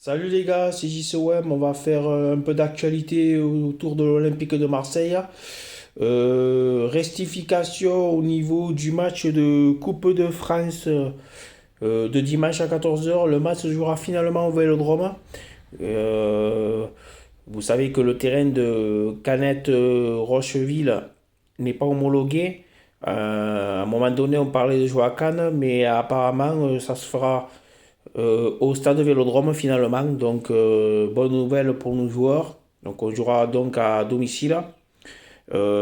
Salut les gars, c'est JCOM. On va faire un peu d'actualité autour de l'Olympique de Marseille. Rectification au niveau du match de Coupe de France de dimanche à 14 h. Le match se jouera finalement au Vélodrome. Euh, Vous savez que le terrain de Canette Rocheville n'est pas homologué. À un moment donné, on parlait de jouer à Cannes, mais apparemment, ça se fera au stade Vélodrome finalement. Donc, bonne nouvelle pour nos joueurs. Donc, on jouera donc à domicile.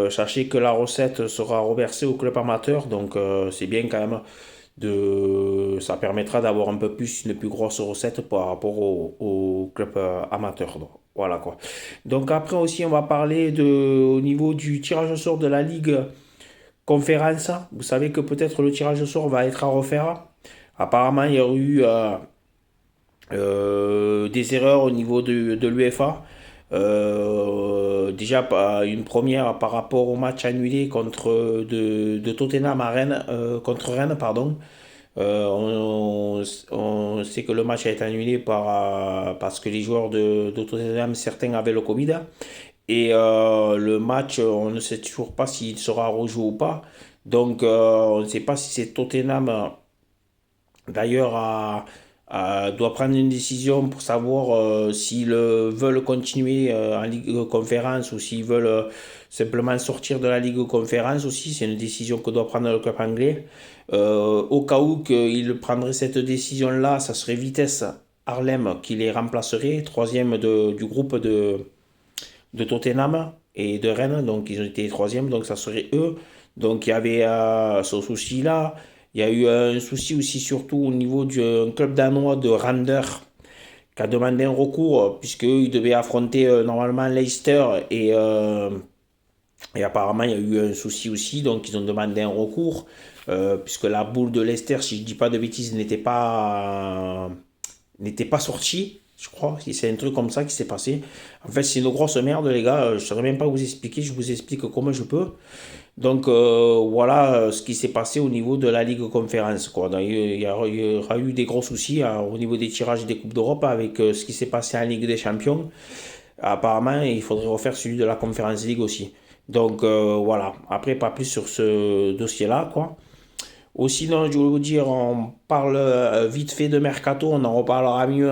Sachez que la recette sera reversée au club amateur. Donc, c'est bien quand même ça permettra d'avoir un peu plus, une plus grosse recette par rapport au club amateur. Donc, voilà quoi. Donc, après aussi, on va parler au niveau du tirage au sort de la Ligue Conférence. Vous savez que peut-être le tirage au sort va être à refaire. Apparemment, il y a eu des erreurs au niveau de l'UEFA. Déjà, une première par rapport au match annulé de Tottenham à Rennes, contre Rennes, pardon. On sait que le match a été annulé parce que les joueurs de Tottenham, certains avaient le Covid. Et le match, on ne sait toujours pas s'il sera rejoué ou pas. Donc, on ne sait pas si c'est Tottenham d'ailleurs, doit prendre une décision pour savoir s'ils veulent continuer en Ligue Conférence ou s'ils veulent simplement sortir de la Ligue Conférence aussi. C'est une décision que doit prendre le club anglais. Au cas où qu'il prendrait cette décision-là, ça serait Vitesse Harlem qui les remplacerait, troisième du groupe de Tottenham et de Rennes. Donc ils ont été troisième, donc ça serait eux. Donc il y avait ce souci-là. Il y a eu un souci aussi surtout au niveau du club danois de Rander qui a demandé un recours puisqu'ils devaient affronter normalement Leicester et apparemment il y a eu un souci aussi donc ils ont demandé un recours puisque la boule de Leicester si je dis pas de bêtises n'était pas sortie. Je crois que c'est un truc comme ça qui s'est passé. En fait, c'est une grosse merde, les gars. Je ne saurais même pas vous expliquer. Je vous explique comment je peux. Donc voilà ce qui s'est passé au niveau de la Ligue Conférence, quoi. Donc, il y aura eu des gros soucis hein, au niveau des tirages des Coupes d'Europe avec ce qui s'est passé en Ligue des Champions. Apparemment, il faudrait refaire celui de la Conference League aussi. Donc voilà. Après, pas plus sur ce dossier-là, quoi. Aussi, non, je voulais vous dire, on parle vite fait de Mercato, on en reparlera mieux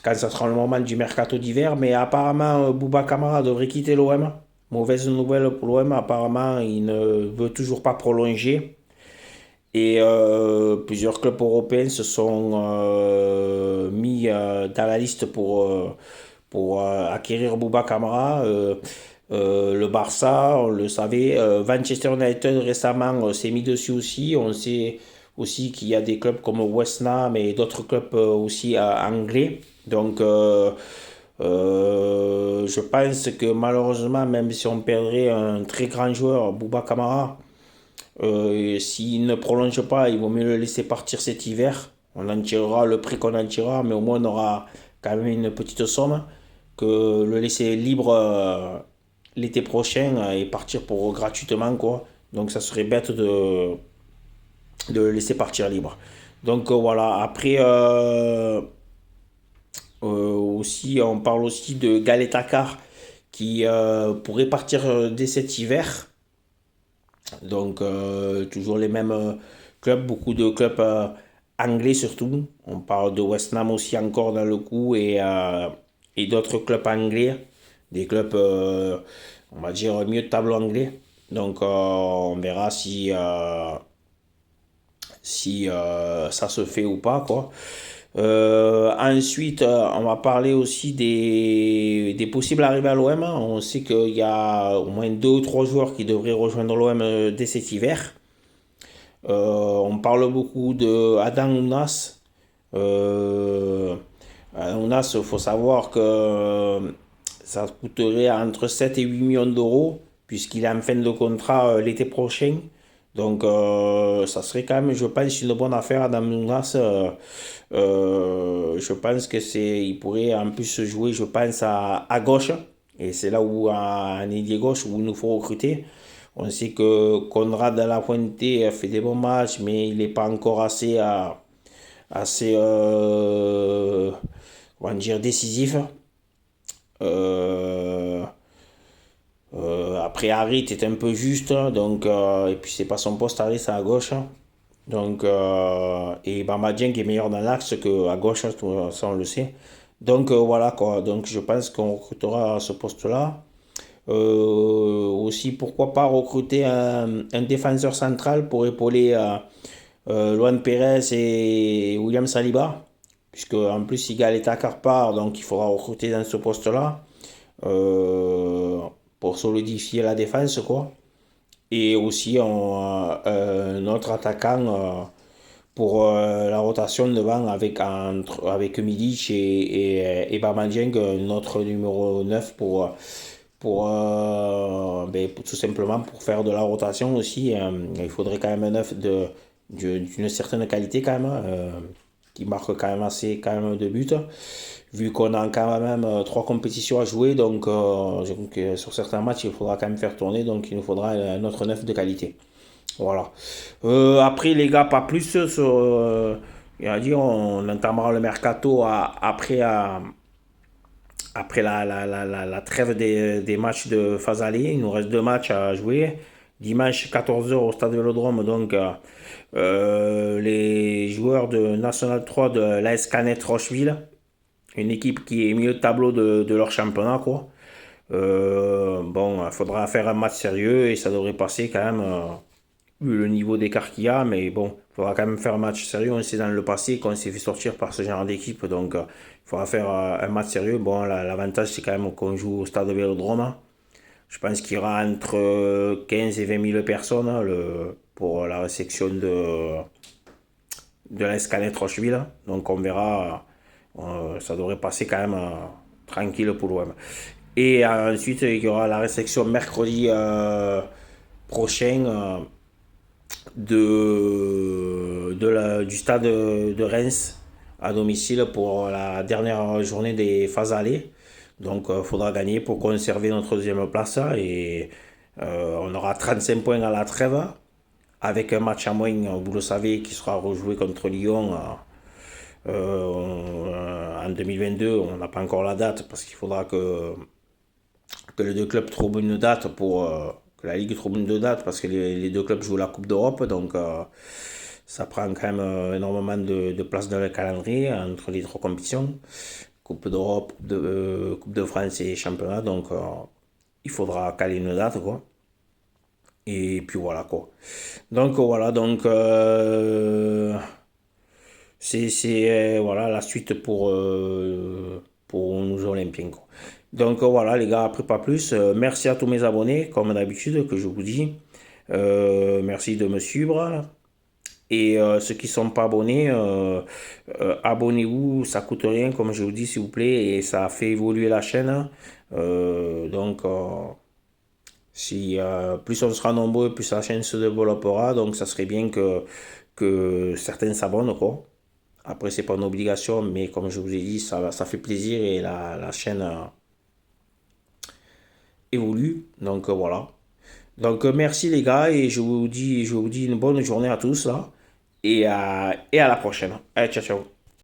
quand ça sera le moment du Mercato d'hiver. Mais apparemment, Bouba Kamara devrait quitter l'OM. Mauvaise nouvelle pour l'OM, apparemment, il ne veut toujours pas prolonger. Et plusieurs clubs européens se sont mis dans la liste pour acquérir Bouba Kamara. Le Barça, on le savait. Manchester United récemment s'est mis dessus aussi. On sait aussi qu'il y a des clubs comme West Ham et d'autres clubs aussi anglais. Donc, je pense que malheureusement, même si on perdrait un très grand joueur, Bouba Kamara, s'il ne prolonge pas, il vaut mieux le laisser partir cet hiver. On en tirera le prix qu'on en tirera, mais au moins on aura quand même une petite somme que le laisser libre l'été prochain et partir pour gratuitement quoi. Donc ça serait bête de le laisser partir libre. Donc voilà, après aussi on parle aussi de Galetakar qui pourrait partir dès cet hiver. Donc, toujours les mêmes clubs, beaucoup de clubs anglais surtout. On parle de West Ham aussi encore dans le coup et d'autres clubs anglais, des clubs, on va dire, mieux de tableau anglais. Donc, on verra si ça se fait ou pas, quoi. Ensuite, on va parler aussi des possibles arrivées à l'OM. On sait qu'il y a au moins deux ou trois joueurs qui devraient rejoindre l'OM dès cet hiver. On parle beaucoup de Adam Ounas. Euh, Ounas, il faut savoir que ça coûterait entre 7 et 8 millions d'euros, puisqu'il est en fin de contrat l'été prochain. Donc, ça serait quand même, je pense, une bonne affaire, Adam Ounas. Je pense il pourrait en plus se jouer, je pense, à gauche. Et c'est là où, en ailier gauche, où il nous faut recruter. On sait que Conrad de la Fuente a fait des bons matchs, mais il n'est pas encore assez, on va dire, décisif. Euh, Après, Harit est un peu juste, donc, et puis c'est pas son poste, Harit, c'est à gauche. Donc, et Bamba Dieng est meilleur dans l'axe qu'à gauche, ça on le sait. Donc voilà quoi, donc je pense qu'on recrutera à ce poste-là. Aussi, pourquoi pas recruter un défenseur central pour épauler Luan Pérez et William Saliba, puisque en plus Sigal est à Carpar, donc il faudra recruter dans ce poste-là euh, pour solidifier la défense, quoi. Et aussi un autre attaquant pour la rotation devant avec Milic et Bamandjeng, notre numéro 9 pour tout simplement pour faire de la rotation aussi. Il faudrait quand même un neuf d'une certaine qualité quand même, qui marque quand même assez quand même de buts, vu qu'on a quand même trois compétitions à jouer, donc sur certains matchs il faudra quand même faire tourner, donc il nous faudra un autre neuf de qualité. Voilà. Après les gars, pas plus il a dit on entamera le mercato après la trêve des matchs de phase aller. Il nous reste deux matchs à jouer. Dimanche 14h au stade Vélodrome, donc les joueurs de National 3 de l'AS Canet Rocheville, une équipe qui est milieu de tableau de leur championnat, quoi. Bon, il faudra faire un match sérieux et ça devrait passer quand même, vu le niveau d'écart qu'il y a, mais bon, il faudra quand même faire un match sérieux. On sait dans le passé qu'on s'est fait sortir par ce genre d'équipe, donc il faudra faire un match sérieux. Bon, l'avantage c'est quand même qu'on joue au stade Vélodrome, hein. Je pense qu'il y aura entre 15 et 20 000 personnes, hein, pour la réception de l'Escanet Rocheville. Donc on verra, ça devrait passer quand même tranquille pour l'OM. Et ensuite, il y aura la réception mercredi prochain du stade de Reims à domicile pour la dernière journée des phases allées. Donc il faudra gagner pour conserver notre deuxième place et on aura 35 points à la trêve avec un match à moins, vous le savez, qui sera rejoué contre Lyon en 2022. On n'a pas encore la date parce qu'il faudra que les deux clubs trouvent une date que la Ligue trouve une date parce que les deux clubs jouent la Coupe d'Europe, donc ça prend quand même énormément de place dans le calendrier entre les trois compétitions, Coupe d'Europe, Coupe de France et Championnat, donc il faudra caler une date, quoi. Et puis voilà, quoi. Donc voilà, donc c'est voilà la suite pour nous Olympiens, quoi. Donc voilà les gars, après pas plus. Merci à tous mes abonnés, comme d'habitude que je vous dis. Merci de me suivre. Et ceux qui ne sont pas abonnés, abonnez-vous, ça coûte rien, comme je vous dis, s'il vous plaît, et ça fait évoluer la chaîne. Donc, si plus on sera nombreux, plus la chaîne se développera. Donc, ça serait bien que certains s'abonnent, quoi. Après, c'est pas une obligation, mais comme je vous ai dit, ça fait plaisir et la chaîne évolue. Donc, voilà. Donc, merci les gars, et je vous dis une bonne journée à tous, là, et à la prochaine. Allez, ciao, ciao.